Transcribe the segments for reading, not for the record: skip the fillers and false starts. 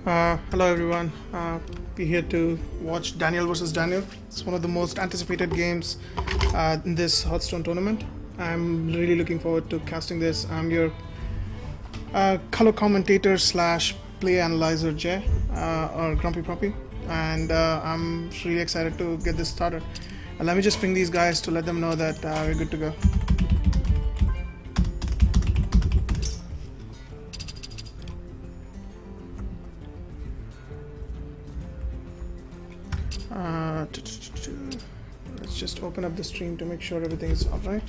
Hello everyone. We're here to watch Daniel versus Daniel. It's one of the most anticipated games in this Hearthstone tournament. I'm really looking forward to casting this. I'm your color commentator slash play analyzer Jay, or GrumpyPuppy, and I'm really excited to get this started. Let me just ping these guys to let them know that we're good to go. Let's just open up the stream to make sure everything is alright.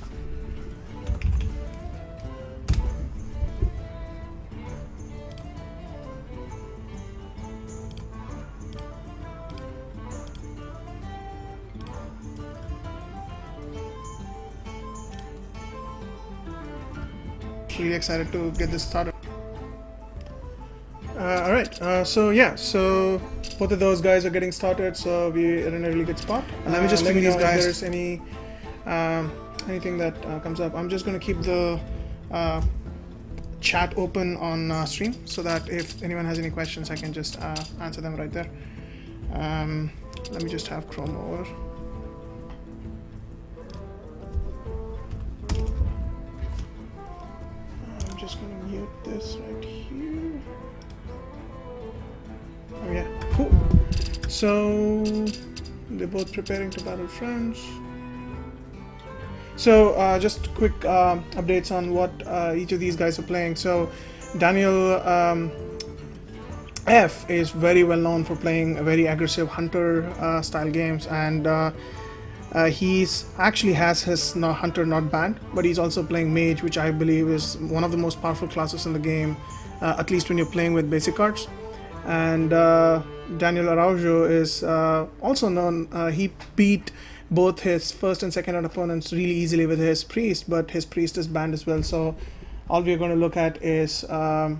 Really excited to get this started. Alright, so both of those guys are getting started, so we're in a really good spot. Let me just ping these guys. If there's anything that comes up, I'm just going to keep the chat open on stream so that if anyone has any questions, I can just answer them right there. Let me just have Chrome over. I'm just going to mute this right here. Oh yeah, cool. So they're both preparing to battle friends. So just quick updates on what each of these guys are playing. So DanielF is very well known for playing very aggressive hunter style games, and he's actually has his hunter not banned, but he's also playing mage, which I believe is one of the most powerful classes in the game, at least when you're playing with basic cards. And Daniel Araujo is also known, he beat both his first and second round opponents really easily with his priest, but his priest is banned as well. So all we're going to look at is a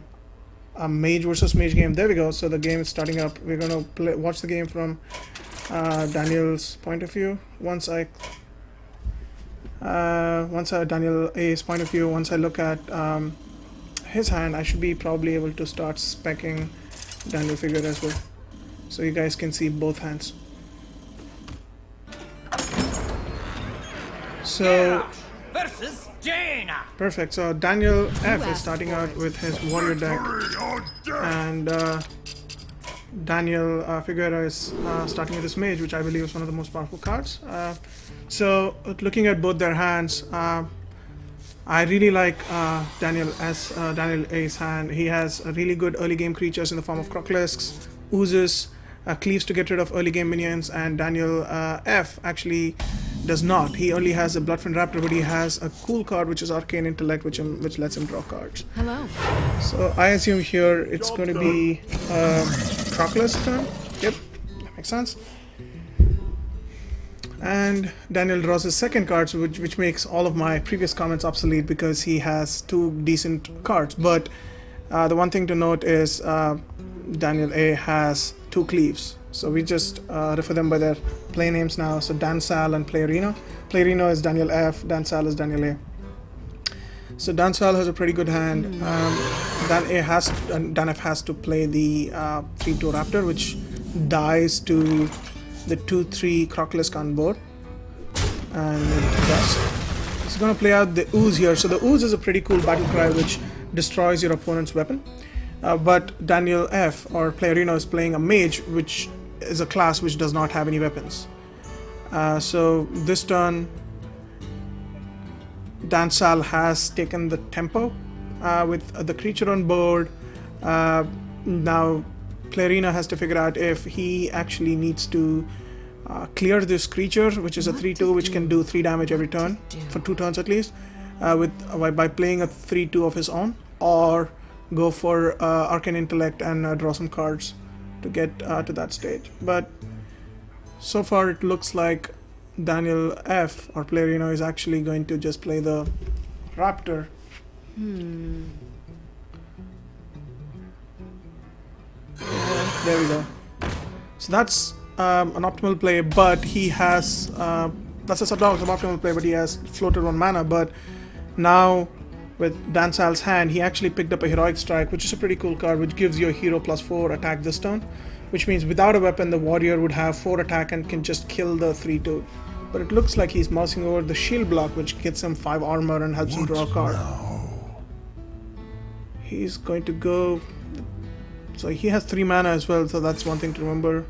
mage versus mage game. There we go. So the game is starting up. We're going to watch the game from Daniel's point of view. Once Daniel A's point of view, once I look at his hand, I should be probably able to start speccing Daniel figure as well, so you guys can see both hands. So versus Jaina. Perfect. So DanielF is starting out with his warrior deck, and Daniel Figueira is starting with his mage, which I believe is one of the most powerful cards. So looking at both their hands, I really like Daniel A's hand. He has really good early game creatures in the form of Crocolisks, Oozes, Cleaves to get rid of early game minions, and Daniel F actually does not. He only has a Bloodfiend Raptor, but he has a cool card which is Arcane Intellect, which lets him draw cards. Hello. So I assume here it's going to be Crocolisk turn. Yep, that makes sense. And Daniel draws his second cards, which makes all of my previous comments obsolete because he has two decent cards. But the one thing to note is Daniel A has two Cleaves. So we just refer them by their play names now. So DanSal and Playerino. Playerino is Daniel F, DanSal is Daniel A. So DanSal has a pretty good hand. DanF has to play the 3-2 Raptor, which dies to the 2-3 Crocolisk on board, and it does. It's going to play out the Ooze here. So the Ooze is a pretty cool battle cry which destroys your opponent's weapon, but Daniel F or Playerino is playing a mage, which is a class which does not have any weapons. So this turn DanSal has taken the tempo with the creature on board. Now Playerino has to figure out if he actually needs to clear this creature, which is a 3-2, which can do 3 damage every turn, for 2 turns at least, by playing a 3-2 of his own, or go for Arcane Intellect and draw some cards to get to that stage. But so far it looks like Daniel F or Playerino is actually going to just play the Raptor. There we go. So that's an optimal play, but he has that's a suboptimal play, but he has floated 1 mana. But now with DanSal's hand, he actually picked up a Heroic Strike, which is a pretty cool card, which gives you a hero +4 attack this turn, which means without a weapon, the warrior would have 4 attack and can just kill the 3/2. But it looks like he's mousing over the shield block, which gets him 5 armor and helps him draw a card. He's going to go... So he has 3 mana as well, so that's one thing to remember.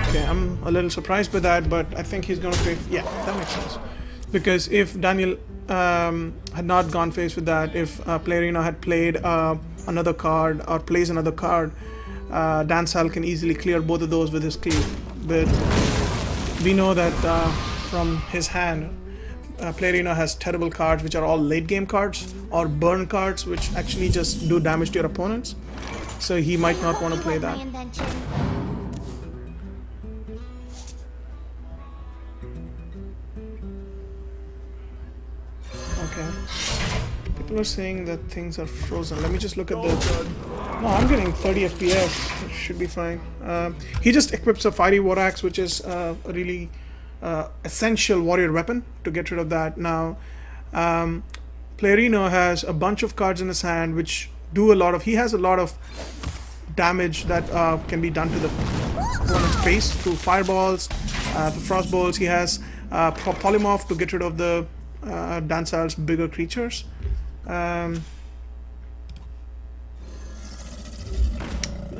Okay, I'm a little surprised by that, but I think he's going to play... Yeah, that makes sense. Because if Daniel had not gone face with that, if Playerino had played another card or plays another card, DanSal can easily clear both of those with his cleave. But we know that from his hand, Playerino has terrible cards which are all late game cards or burn cards which actually just do damage to your opponents. So he might not want to play that. Okay. People are saying that things are frozen. Let me just look at the... No, I'm getting 30 FPS. It should be fine. He just equips a Fiery War Axe, which is a really essential warrior weapon to get rid of that. Now, Playerino has a bunch of cards in his hand which do a lot of... He has a lot of damage that can be done to the opponent's face through fireballs, through frost bolts. He has polymorph to get rid of the DanSal's bigger creatures.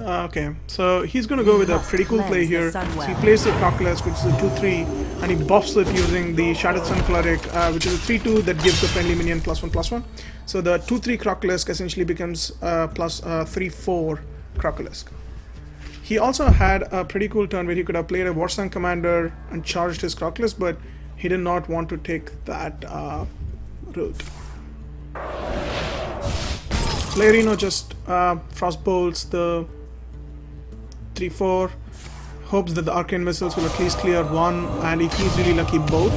Okay, so he's going to go with a pretty cool play here. So he plays the Crocolisk, which is a 2/3, and he buffs it using the Shattered Sun Cleric, which is a 3/2 that gives the friendly minion +1/+1. So the 2/3 Crocolisk essentially becomes plus 3/4 Crocolisk. He also had a pretty cool turn where he could have played a Warsong Commander and charged his Crocolisk, but he did not want to take that route. Playerino just frostbolts the 3/4, hopes that the arcane missiles will at least clear one, and if he's really lucky, both.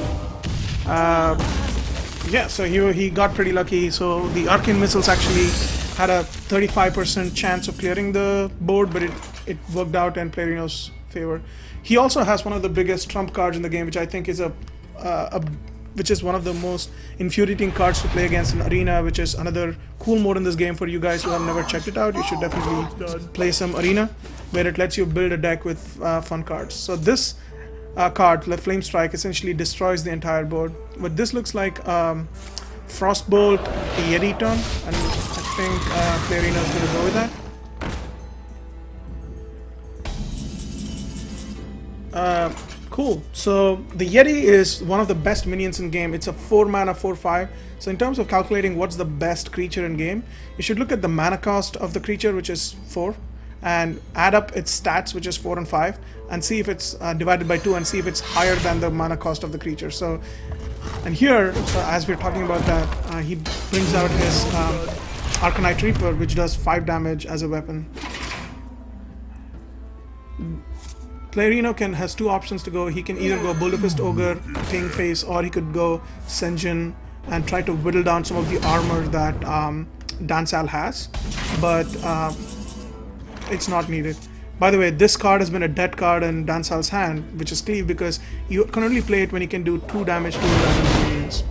Yeah, so he got pretty lucky. So the arcane missiles actually had a 35% chance of clearing the board, but it worked out in Playerino's favor. He also has one of the biggest trump cards in the game, which I think is which is one of the most infuriating cards to play against in Arena, which is another cool mode in this game. For you guys who have never checked it out, you should definitely play some Arena, where it lets you build a deck with fun cards. So this card, the Flame Strike, essentially destroys the entire board. But this looks like Frostbolt Yeti turn, and I think Playerino is going to go with that. Cool. So the Yeti is one of the best minions in game. It's a 4 mana 4/5. So in terms of calculating what's the best creature in game, you should look at the mana cost of the creature, which is 4, and add up its stats, which is 4 and 5, and see if it's divided by 2 and see if it's higher than the mana cost of the creature. So, and here, as we're talking about that, he brings out his Arcanite Reaper, which does 5 damage as a weapon. Playerino has 2 options to go. He can either go Bull-Fist Ogre, Ting Face, or he could go Senjin and try to whittle down some of the armor that DanSal has, but it's not needed. By the way, this card has been a dead card in DanSal's hand, which is Cleave, because you can only play it when he can do 2 damage to random minions.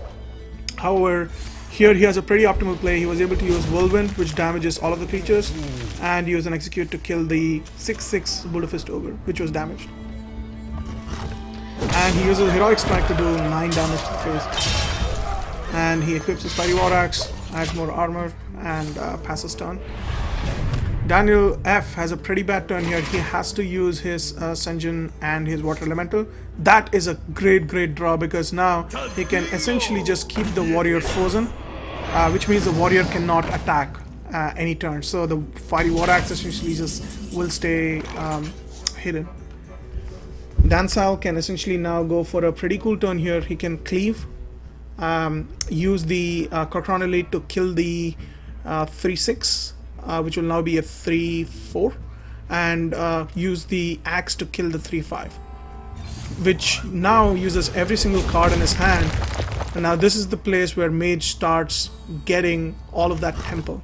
However, here he has a pretty optimal play. He was able to use Whirlwind, which damages all of the creatures, and use an Execute to kill the 6/6 Bull-Fist Ogre, which was damaged. And he uses a Heroic Strike to do 9 damage to the face. And he equips his Fiery War Axe, adds more armor, and passes turn. DanielF has a pretty bad turn here. He has to use his Senjin and his Water Elemental. That is a great draw, because now he can essentially just keep the warrior frozen, which means the warrior cannot attack any turn. So the Fiery War Axe essentially just will stay hidden. DanSal can essentially now go for a pretty cool turn here. He can cleave, use the Elite to kill the 3/6, which will now be a 3/4, and use the axe to kill the 3/5, which now uses every single card in his hand. And now this is the place where Mage starts getting all of that tempo.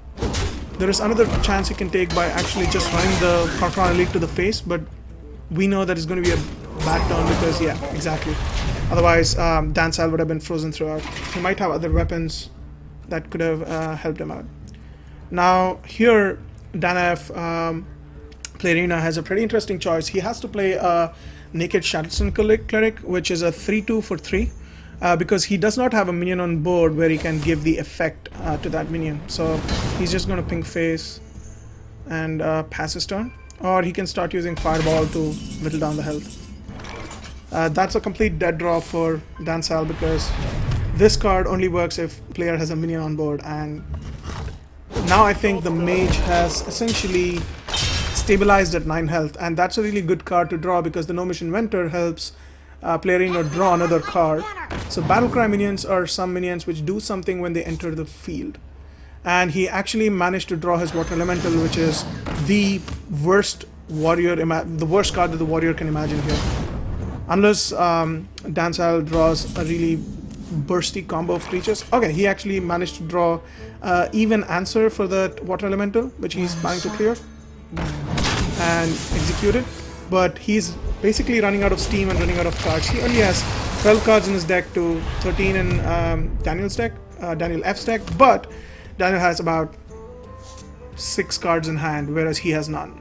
There is another chance he can take by actually just running the Elite to the face, but we know that it's going to be a bad turn because, yeah, exactly. Otherwise, DanSal would have been frozen throughout. He might have other weapons that could have helped him out. Now here, DanF Playerino has a pretty interesting choice. He has to play a Naked Shatterstone Cleric, which is a 3/2 for 3, because he does not have a minion on board where he can give the effect to that minion. So he's just going to ping face and pass his turn, or he can start using Fireball to whittle down the health. That's a complete dead draw for DanSal because this card only works if player has a minion on board, and now I think the mage has essentially stabilized at 9 health, and that's a really good card to draw because the Gnomish Inventor helps Playerino draw another card. So Battlecry minions are some minions which do something when they enter the field, and he actually managed to draw his Water Elemental, which is the worst card that the warrior can imagine here, unless DanSal draws a really bursty combo of creatures. Okay, he actually managed to draw even answer for the Water Elemental, which he's planning to clear and execute it, but he's basically running out of steam and running out of cards. He only has 12 cards in his deck to 13 in DanielF's deck, but Daniel has about 6 cards in hand, whereas he has none.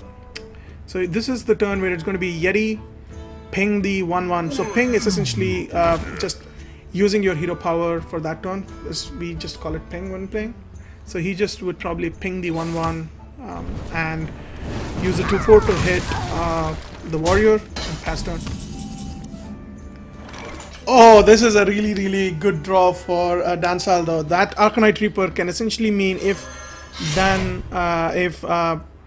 So this is the turn where it's going to be Yeti, ping the 1/1. So ping is essentially just using your hero power for that turn. We just call it ping when playing. So he just would probably ping the 1/1 and use the 2/4 to hit the warrior and pass turn. Oh, this is a really good draw for DanSal though. That Arcanite Reaper can essentially mean if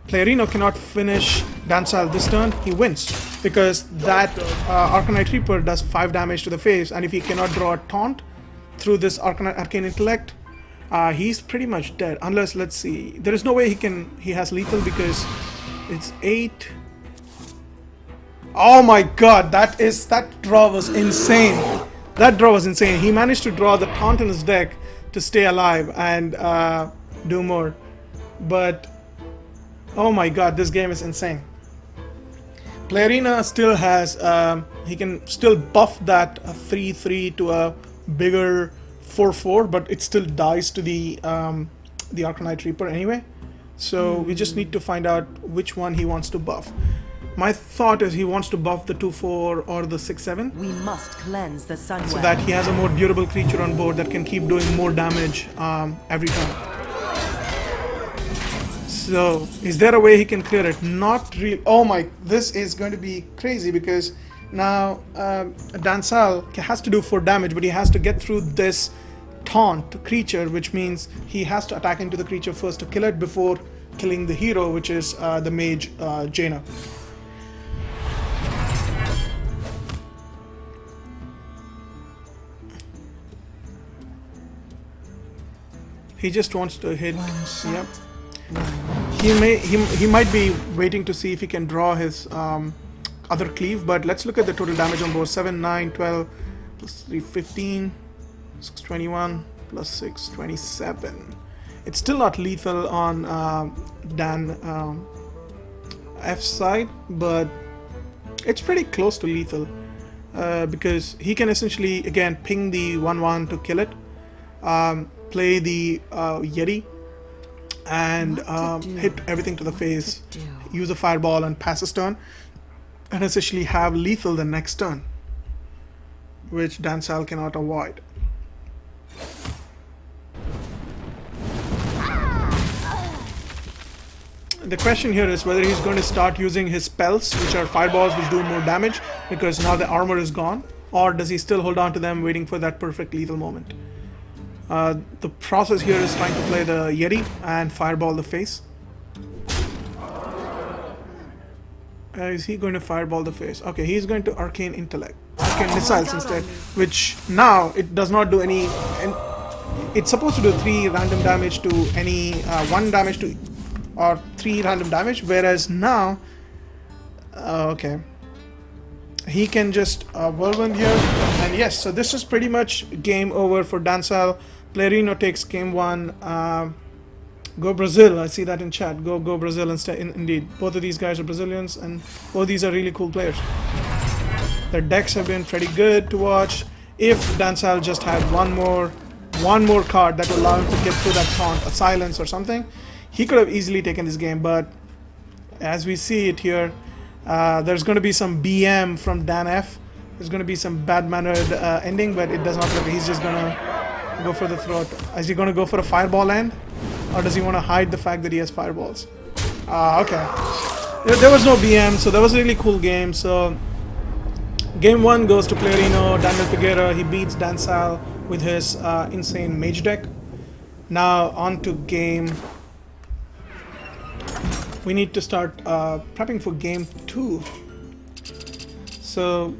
Playerino cannot finish DanSal this turn, he wins, because that Arcanite Reaper does 5 damage to the face, and if he cannot draw a taunt through this Arcane Intellect, he's pretty much dead. Unless, let's see, there is no way he has lethal because it's 8. Oh my god, that draw was insane. That draw was insane. He managed to draw the taunt in his deck to stay alive and do more. But oh my god, this game is insane. Playerino still has, he can still buff that 3/3 to a bigger 4/4, but it still dies to the Arcanite Reaper anyway. So we just need to find out which one he wants to buff. My thought is he wants to buff the 2/4 or the 6/7. We must cleanse the sun so that he has a more durable creature on board that can keep doing more damage every turn. So is there a way he can clear it? Not really. Oh my, this is going to be crazy because now DanSal has to do 4 damage, but he has to get through this taunt creature, which means he has to attack into the creature first to kill it before killing the hero, which is the mage Jaina. He just wants to hit. Yep. He might be waiting to see if he can draw his other cleave, but let's look at the total damage on board. 7, 9, 12 plus 3, 15, 6, 21 plus 6, 27. It's still not lethal on DanF's side, but it's pretty close to lethal because he can essentially again ping the 1/1 to kill it, play the Yeti, and hit everything to the face, use a fireball and pass his turn, and essentially have lethal the next turn, which DanSal cannot avoid. The question here is whether he's going to start using his spells, which are fireballs which do more damage because now the armor is gone, or does he still hold on to them waiting for that perfect lethal moment. The process here is trying to play the Yeti and fireball the face. Is he going to fireball the face? Okay, he's going to Arcane Intellect. Arcane Missiles instead, which now it does not do any... It's supposed to do 3 random damage to any... 1 damage to... or 3 random damage, whereas now... okay. He can just whirlwind here, and yes, so this is pretty much game over for DanSal. Playerino takes game 1. Go Brazil, I see that in chat. Go Brazil instead. Indeed, both of these guys are Brazilians, and both these are really cool players. Their decks have been pretty good to watch. If DanSal just had one more one more card that will allow him to get through that taunt, a silence or something, he could have easily taken this game. But as we see it here, there's going to be some BM from DanF. There's going to be some bad-mannered ending, but it does not look like he's just going to go for the throat. Is he going to go for a fireball end? Or does he want to hide the fact that he has fireballs? Okay. There was no BM, so that was a really cool game. So game 1 goes to Playerino, Daniel Figueira. He beats DanSal with his insane mage deck. Now on to game. We need to start prepping for game 2. So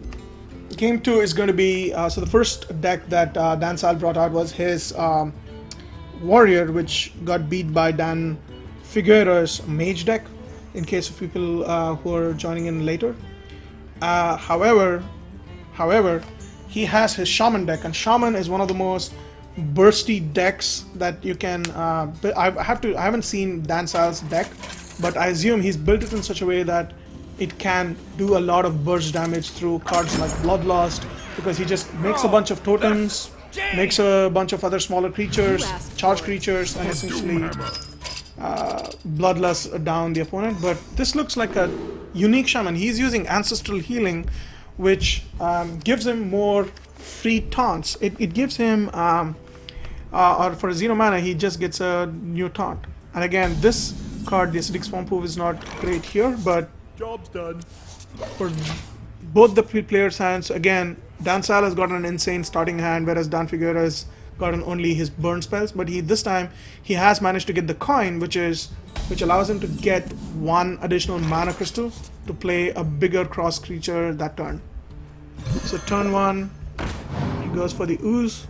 game 2 is going to be so the first deck that DanSal brought out was his warrior, which got beat by Dan Figueira's mage deck, in case of people who are joining in later. However, he has his shaman deck, and shaman is one of the most bursty decks that you can I haven't seen DanSal's deck, but I assume he's built it in such a way that it can do a lot of burst damage through cards like Bloodlust, because he just makes a bunch of totems, makes a bunch of other smaller creatures, charge creatures, and essentially Bloodlust down the opponent. But this looks like a unique shaman. He's using Ancestral Healing, which gives him more free taunts. It gives him, or for 0 mana, he just gets a new taunt. And again, this card, the Acidic Swamphoof, is not great here, but Job's done. for both the players' hands, again, DanSal has got an insane starting hand, whereas Dan Figueira has gotten only his burn spells. But this time he has managed to get the coin, which allows him to get 1 additional mana crystal to play a bigger cross creature that turn. So turn 1, he goes for the ooze.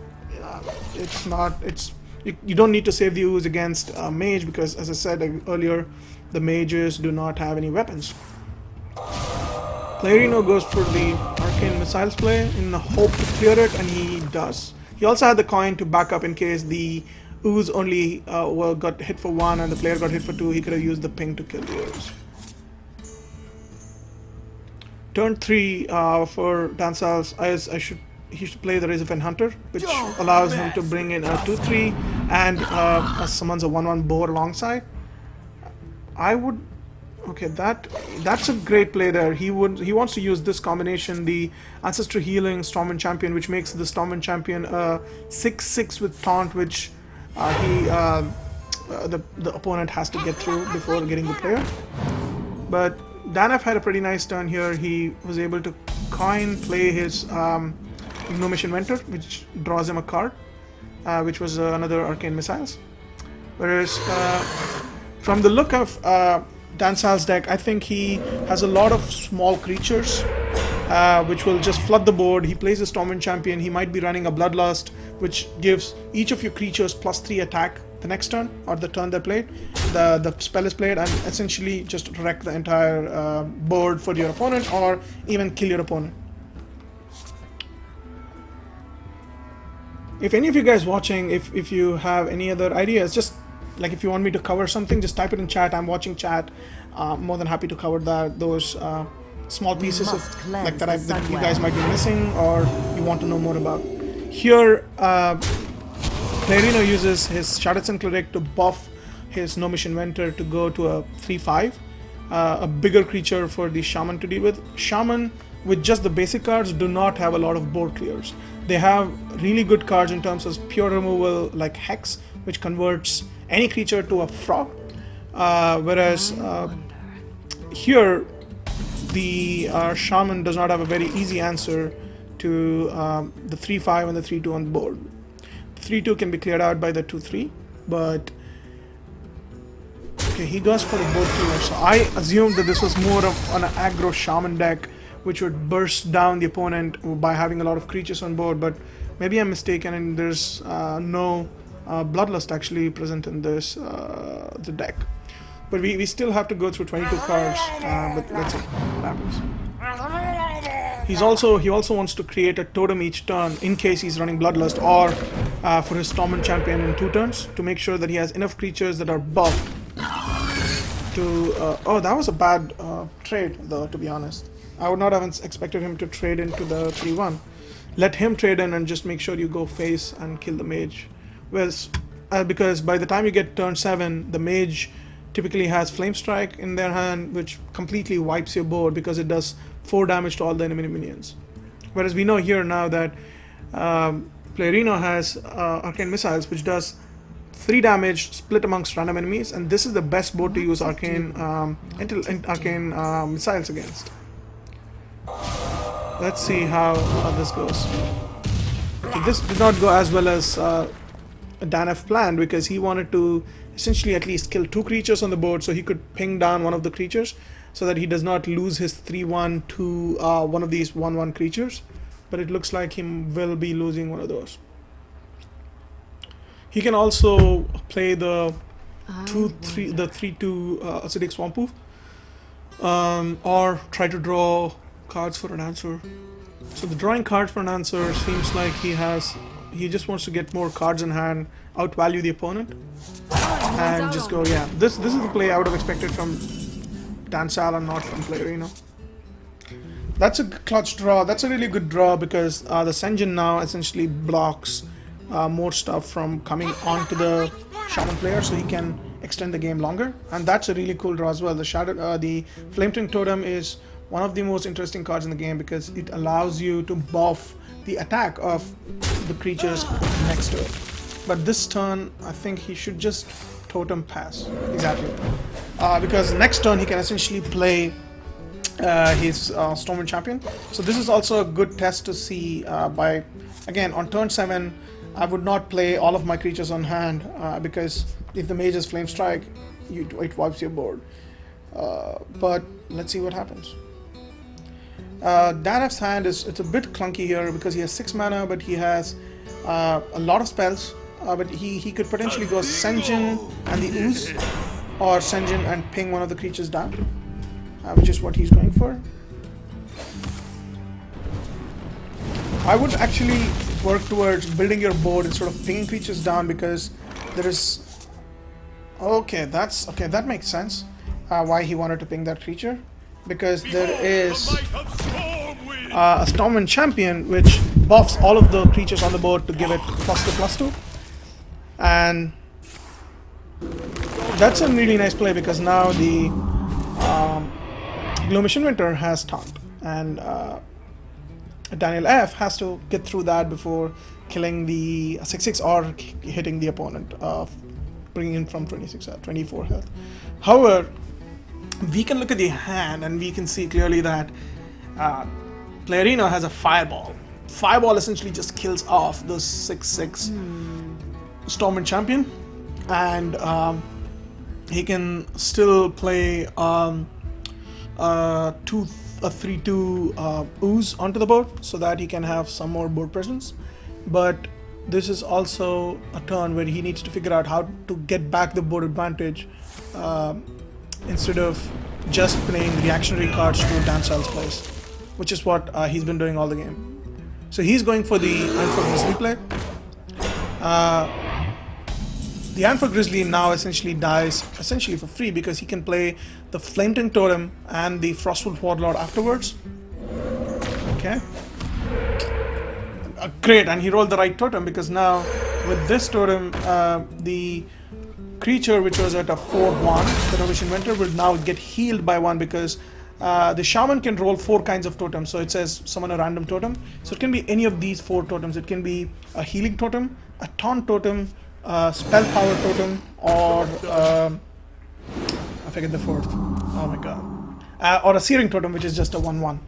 You don't need to save the ooze against mage, because as I said earlier, the mages do not have any weapons. Playerino goes for the arcane missiles play in the hope to clear it, and he does. He also had the coin to back up in case the ooze only got hit for 1 and the player got hit for 2. He could have used the ping to kill the ooze. Turn 3 for DanSal's, he should play the Razor Fen Hunter, which allows him to bring in a 2/3 and summons a 1/1 boar alongside. Okay, that's a great play there. He wants to use this combination, the Ancestral Healing Stormwind Champion, which makes the Stormwind Champion 6/6 with taunt, which the opponent has to get through before getting the player. But DanF had a pretty nice turn here. He was able to play his Gnomish Inventor, which draws him a card, which was another Arcane Missiles. Whereas from the look of DanSal's deck, I think he has a lot of small creatures which will just flood the board. He plays a Stormwind Champion. He might be running a Bloodlust, which gives each of your creatures +3 attack the next turn, or the turn they played. The spell is played, and essentially just wreck the entire board for your opponent, or even kill your opponent. If any of you guys watching, if you have any other ideas, just like if you want me to cover something, just type it in chat. I'm watching chat. More than happy to cover those small pieces of like that you guys might be missing or you want to know more about. Here, Playerino uses his Shadowson Cleric to buff his Gnomish Inventor to go to a 3/5, a bigger creature for the Shaman to deal with. Shaman, with just the basic cards, do not have a lot of board clears. They have really good cards in terms of pure removal, like Hex, which converts any creature to a frog, whereas here the Shaman does not have a very easy answer to the 3/5 and the 3/2 on the board. The 3/2 can be cleared out by the 2/3, but okay, he goes for the board clear. So I assumed that this was more of an aggro Shaman deck, which would burst down the opponent by having a lot of creatures on board, but maybe I'm mistaken and there's no Bloodlust actually present in this the deck. But we still have to go through 22 cards, but let's see what happens. He also wants to create a totem each turn in case he's running Bloodlust, or for his Stormwind Champion in 2 turns, to make sure that he has enough creatures that are buffed to... oh, that was a bad trade though, to be honest. I would not have expected him to trade into the 3/1. Let him trade in and just make sure you go face and kill the mage. because by the time you get turn 7, the mage typically has Flame Strike in their hand, which completely wipes your board because it does 4 damage to all the enemy minions. Whereas we know here now that Playerino has Arcane Missiles, which does 3 damage split amongst random enemies, and this is the best board to use Arcane Missiles against. Let's see how this goes. So this did not go as well as DanF planned, because he wanted to essentially at least kill 2 creatures on the board so he could ping down one of the creatures so that he does not lose his 3-1 to one of these 1-1 creatures. But it looks like he will be losing one of those. He can also play the 3-2 Acidic Swampoof, or try to draw cards for an answer. So the drawing cards for an answer seems like he just wants to get more cards in hand, outvalue the opponent, and just go, yeah. This is the play I would have expected from DanSal and not from Playerino. That's a clutch draw. That's a really good draw because the Senjin now essentially blocks more stuff from coming onto the Shaman player, so he can extend the game longer. And that's a really cool draw as well. The Flamethrower Totem is one of the most interesting cards in the game because it allows you to buff the attack of the creatures next to it. But this turn, I think he should just Totem pass. Exactly. Because next turn he can essentially play his Stormwind Champion. So this is also a good test to see again, on turn 7, I would not play all of my creatures on hand because if the mage is Flame Strike, it wipes your board. But let's see what happens. DanF's hand it's a bit clunky here because he has 6 mana, but he has a lot of spells. But he could potentially go Senjin and the Ooze, or Senjin and ping one of the creatures down, which is what he's going for. I would actually work towards building your board instead of pinging creatures down, because there is... that makes sense why he wanted to ping that creature, because there is a Stormwind Champion which buffs all of the creatures on the board to give it +2/+2, and that's a really nice play because now the Gloomish Inventor has taunt, and DanielF has to get through that before killing the 6/6 or hitting the opponent, bringing in from 24 health. However, we can look at the hand and we can see clearly that Playerino has a Fireball. Fireball essentially just kills off the 6/6 Stormwind Champion, and he can still play a 3-2 Ooze onto the board so that he can have some more board presence. But this is also a turn where he needs to figure out how to get back the board advantage instead of just playing reactionary cards to DanSal's place, which is what he's been doing all the game. So he's going for the Ironfur Grizzly play. The Ironfur Grizzly now essentially dies for free because he can play the Flamethrower Totem and the Frostwood Warlord afterwards. Okay. Great, and he rolled the right totem because now with this totem, the creature which was at a 4/1, the Gloomish Inventor, will now get healed by 1 because the Shaman can roll 4 kinds of totems. So it says summon a random totem. So it can be any of these 4 totems. It can be a healing totem, a taunt totem, spell power totem, or I forget the 4th. Oh my god. Or a searing totem, which is just a 1/1.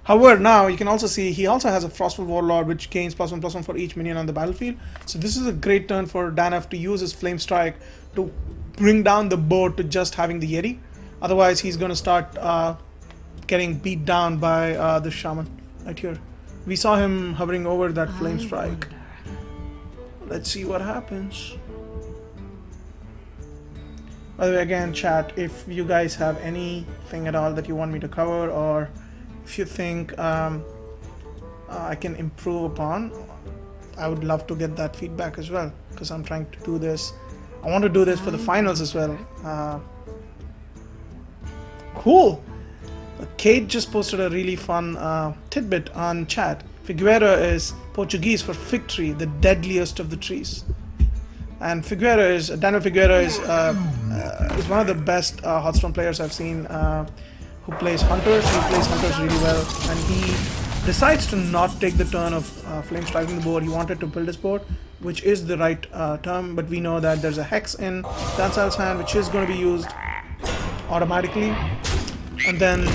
However, now you can also see he also has a Frostwood Warlord which gains +1/+1 for each minion on the battlefield. So this is a great turn for DanF to use his Flame Strike to bring down the board to just having the Yeti. Otherwise, he's going to start getting beat down by the Shaman right here. We saw him hovering over that Flame Strike. Let's see what happens. By the way, again, chat, if you guys have anything at all that you want me to cover, or if you think I can improve upon, I would love to get that feedback as well, because I'm trying to do this. I want to do this for the finals as well. Cool. Kate just posted a really fun tidbit on chat. Figueira is Portuguese for fig tree, the deadliest of the trees. And Daniel Figueira is one of the best Hearthstone players I've seen who plays Hunters. He plays Hunters really well, and he decides to not take the turn of flame striking the board. He wanted to build his board, which is the right term, but we know that there's a Hex in DanSal's hand, which is going to be used automatically. And then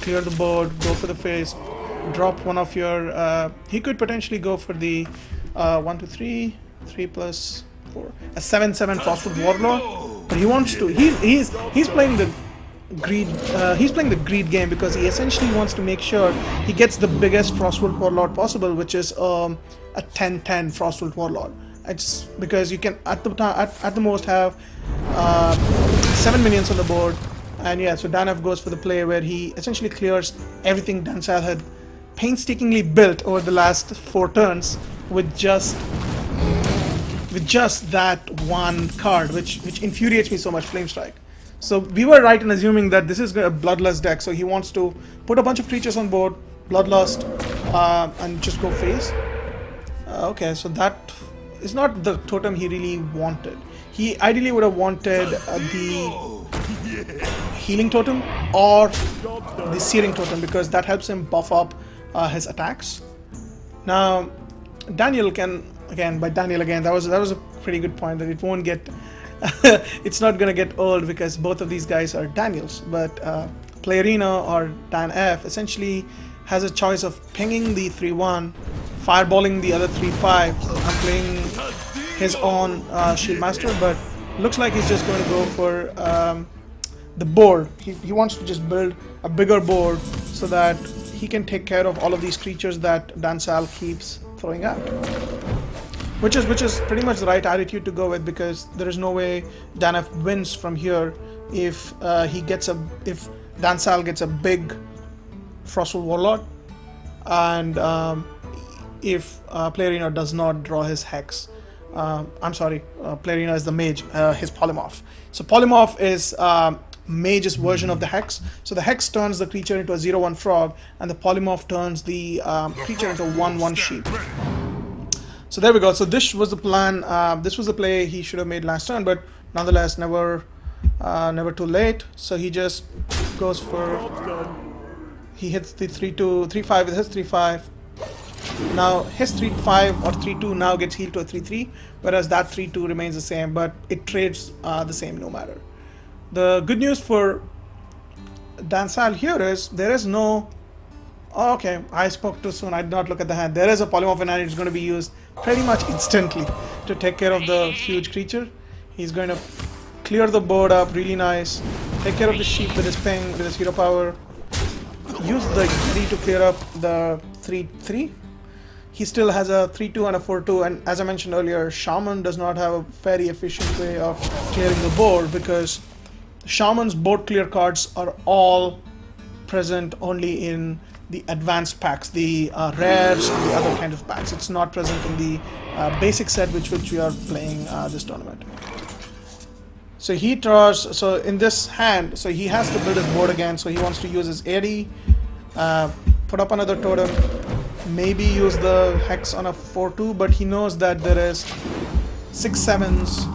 clear the board, go for the face, drop one of your... he could potentially go for the 1, 2, 3, 3 plus 4, a 7/7 Frostwood Warlord, but he wants to. He's playing the greed. He's playing the greed game because he essentially wants to make sure he gets the biggest Frostwood Warlord possible, which is a 10/10 Frostwood Warlord. It's because you can at the most have 7 minions on the board, and yeah, so DanF goes for the play where he essentially clears everything DanSal had painstakingly built over the last 4 turns with just that one card, which infuriates me so much, Flame Strike. So we were right in assuming that this is a Bloodlust deck, so he wants to put a bunch of creatures on board, Bloodlust, and just go face. Okay, so that is not the totem he really wanted. He ideally would have wanted the Healing Totem or the Searing Totem because that helps him buff up his attacks. Now, Daniel can... Again, by Daniel again, that was a pretty good point that it won't get, it's not gonna get old because both of these guys are Daniels. But Playerino or DanF essentially has a choice of pinging the 3/1, fireballing the other 3/5, and playing his own Shield Master. But looks like he's just going to go for the board. He wants to just build a bigger board so that he can take care of all of these creatures that DanSal keeps throwing out. Which is pretty much the right attitude to go with, because there is no way DanF wins from here if if DanSal gets a big Frostwood Warlord, and if Playerino does not draw his Hex. I'm sorry, Playerino is the mage, his Polymorph. So Polymorph is mage's version of the Hex. So the Hex turns the creature into a 0/1 frog, and the Polymorph turns the creature into a 1/1 sheep. So there we go. So this was the plan. This was the play he should have made last turn, but nonetheless, never too late. So he just goes for. He hits the 3/2, 3/5 with his 3/5. Now his 3/5 or 3/2 now gets healed to a 3/3, whereas that 3/2 remains the same, but it trades the same no matter. The good news for DanSal here is there is no. Oh, okay, I spoke too soon. I did not look at the hand. There is a Polymorph in hand. It's going to be used pretty much instantly to take care of the huge creature. He's going to clear the board up really nice. Take care of the sheep with his ping, with his hero power. Use the Yeti to clear up the 3/3. He still has a 3/2 and a 4/2, and as I mentioned earlier, Shaman does not have a very efficient way of clearing the board because Shaman's board clear cards are all present only in the advanced packs, the rares and the other kind of packs. It's not present in the basic set which we are playing this tournament. So he draws, so in this hand, so he has to build his board again, so he wants to use his AD, put up another totem, maybe use the Hex on a 4/2, but he knows that there is 6/7s,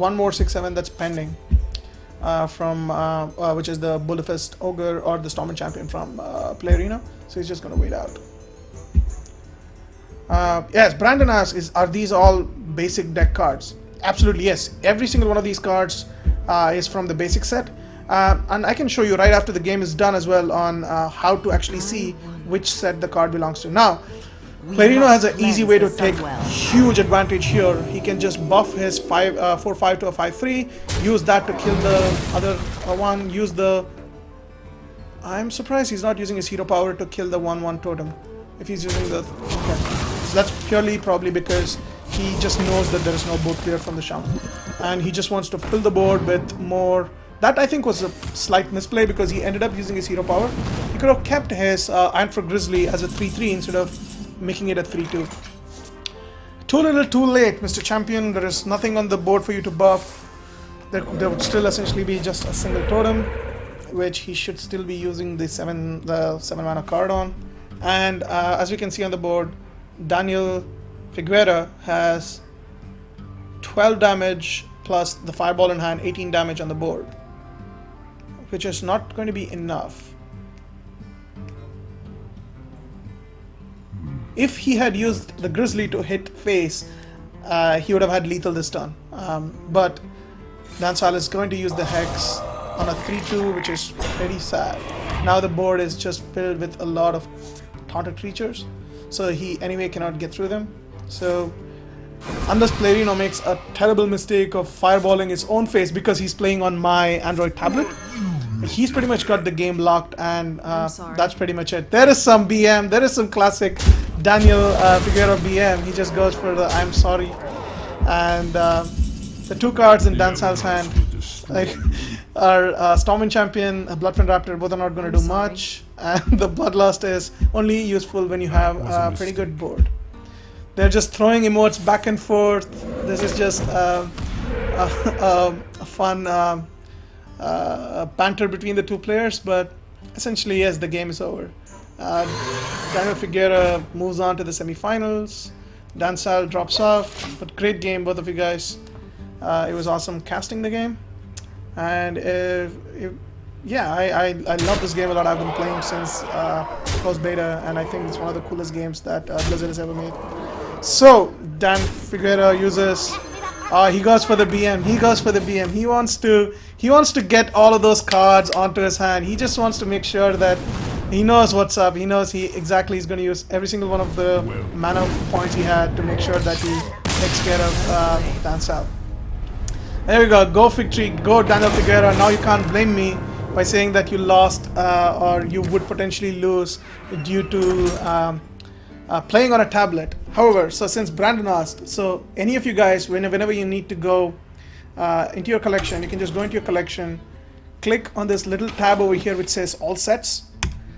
one more 6/7 that's pending. From which is the Bullifest Ogre or the Storm Champion from Playerino. So he's just going to wait out. Yes, Brandon asks, are these all basic deck cards? Absolutely, yes. Every single one of these cards is from the basic set. And I can show you right after the game is done as well on how to actually see which set the card belongs to. Now, Playerino has an easy way to take huge advantage here. He can just buff his 4/5 to a 5/3, use that to kill the other one, use the... I'm surprised he's not using his hero power to kill the 1/1 totem. If he's using the... Okay. So that's purely probably because he just knows that there is no board clear from the Shaman. And he just wants to fill the board with more... That I think was a slight misplay because he ended up using his hero power. He could have kept his Iron for Grizzly as a 3/3 instead of making it a 3/2. Too little, too late, Mr. Champion. There is nothing on the board for you to buff. There would still essentially be just a single totem. which he should still be using the 7 mana card on. And as we can see on the board, Daniel Figueira has 12 damage plus the fireball in hand, 18 damage on the board, which is not going to be enough. If he had used the Grizzly to hit face, he would have had lethal this turn. But DanSal is going to use the Hex on a 3-2, which is pretty sad. Now the board is just filled with a lot of taunted creatures, so he anyway cannot get through them. So unless Playerino makes a terrible mistake of fireballing his own face because he's playing on my Android tablet, he's pretty much got the game locked, and that's pretty much it. There is some BM, there is some classic Daniel Figueira BM. He just goes for the I'm sorry, and the 2 cards in DanSal's hand are Storm and Champion, Bloodfin Raptor. Both are not going to do much, and the Bloodlust is only useful when you have a pretty good board. They're just throwing emotes back and forth. This is just a fun banter between the 2 players, but essentially, yes, the game is over. Daniel Figueira moves on to the semifinals. DanSal drops off, but great game, both of you guys. It was awesome casting the game, and yeah, I love this game a lot. I've been playing since closed beta, and I think it's one of the coolest games that Blizzard has ever made. So Dan Figueira uses, he goes for the BM. He goes for the BM. He wants to get all of those cards onto his hand. He just wants to make sure that he knows what's up. He knows he's going to use every single one of the mana points he had to make sure that he takes care of DanSal. There we go. Go Victory. Go Daniel Figueira. Now you can't blame me by saying that you lost or you would potentially lose due to playing on a tablet. However, so since Brandon asked, so any of you guys, whenever you need to go into your collection, you can just go into your collection, click on this little tab over here which says All Sets,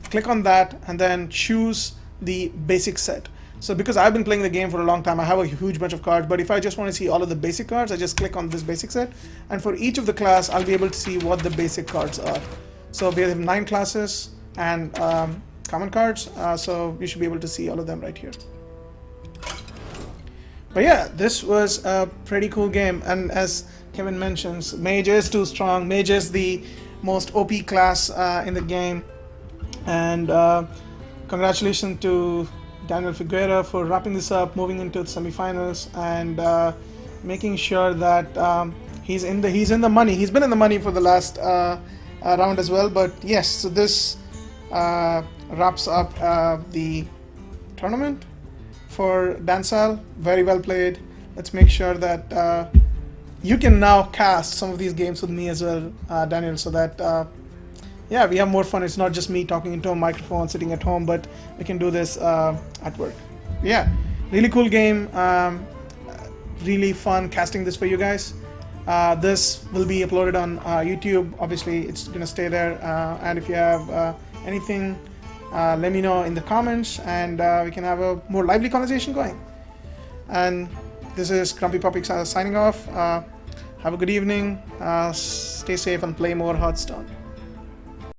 click on that, and then choose the basic set. So because I've been playing the game for a long time, I have a huge bunch of cards, but if I just want to see all of the basic cards, I just click on this basic set, and for each of the class, I'll be able to see what the basic cards are. So we have 9 classes and common cards, so you should be able to see all of them right here. But yeah, this was a pretty cool game, and as Kevin mentions, Mage is too strong. Mage is the most OP class in the game, and congratulations to Daniel Figueira for wrapping this up, moving into the semifinals, and making sure that he's in the money. He's been in the money for the last round as well. But yes, so this wraps up the tournament for DanSal. Very well played. Let's make sure that you can now cast some of these games with me as well, Daniel, so that yeah, we have more fun. It's not just me talking into a microphone sitting at home, but we can do this at work. Yeah, really cool game. Really fun casting this for you guys. This will be uploaded on YouTube. Obviously, it's gonna stay there. And if you have anything, let me know in the comments, and we can have a more lively conversation going. And this is GrumpyPuppy signing off. Have a good evening. Stay safe and play more Hearthstone.